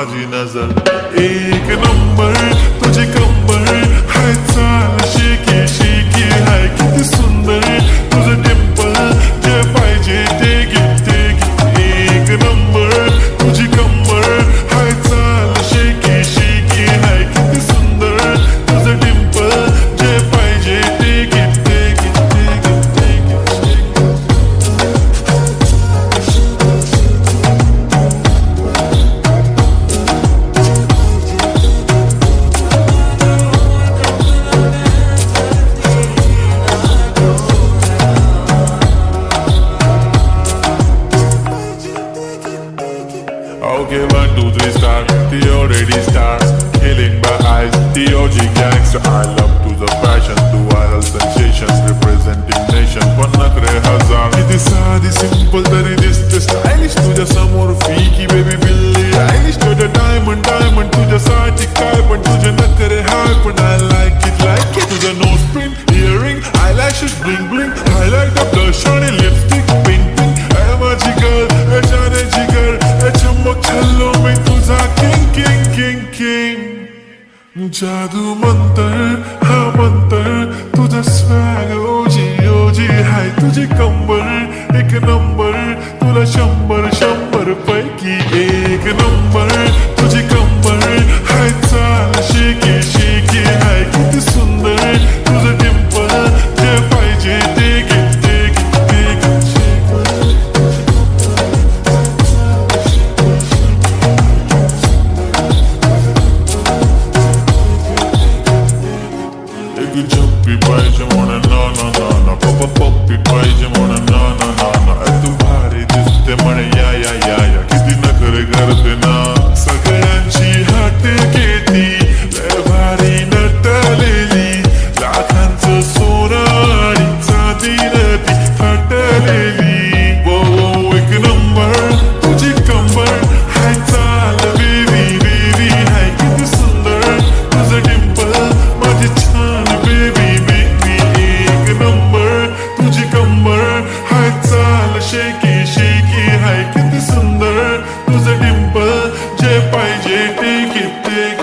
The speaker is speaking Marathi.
माझी नजर एक नंबर तुझी कंबर हाय चाल शेकी शेकी हाय किती सुंदर तुझं टेम्पल जे पाहिजे ते गिफ्ट एक नंबर तुझी कंबर हाय चाल शेकी शेकी हाय किती सुंदर तुझं टेम्पल जे पाहिजे ते gift Okay, 1, 2, 3 star, the already stars, killing my eyes, the OG gangster. I love to the fashion, to viral sensations, representing nation. पण नखरे हजार किती साधी simple तरी दिसते stylish तुझ्या समोर फिकी baby बिल्ली आयलिश तुझ्या diamond diamond तुझ्यासाठी काय पण तुझे नखरे हाय पण I like it तुझं nose print earring eyelashes bling bling highlight the blush आणि lipstick pink pink ऐ माझी girl ऐ जाने जिगर ऐ चमक छल्लो मी तुझा king king king king जादू मंतर हा मंतर तुझा स्वॅग ओजी ओजी हाय तुझी कंबर एक नंबर तुला 100 पैकी एक नंबर तुझी कंबर हाय चाल शेकी शेकी हाय किती सुंदर तुझं टेम्पल जे पाहिजे ते Jumpy पाहिजे म्हणून ना ना ना ना पप्पा पप्पी पाहिजे म्हणून ना ना ना ना तू भारी दिसते म्हणे या या या या किती नखरे करते ना सगळ्यांची हात घेती लय भारी नटलेली लाखांचं सोनं आणि चांदीनं ती हटलेली वो एक नंबर तुझी कंबर हाय चाल बेबी बेबी हाय किती सुंदर तुझं डिंपल माझी छान बेबी बेबी एक नंबर तुझी कंबर हाय चाल शेकी शेकी हाय किती सुंदर तुझं डिंपल जे पाहिजे ते किती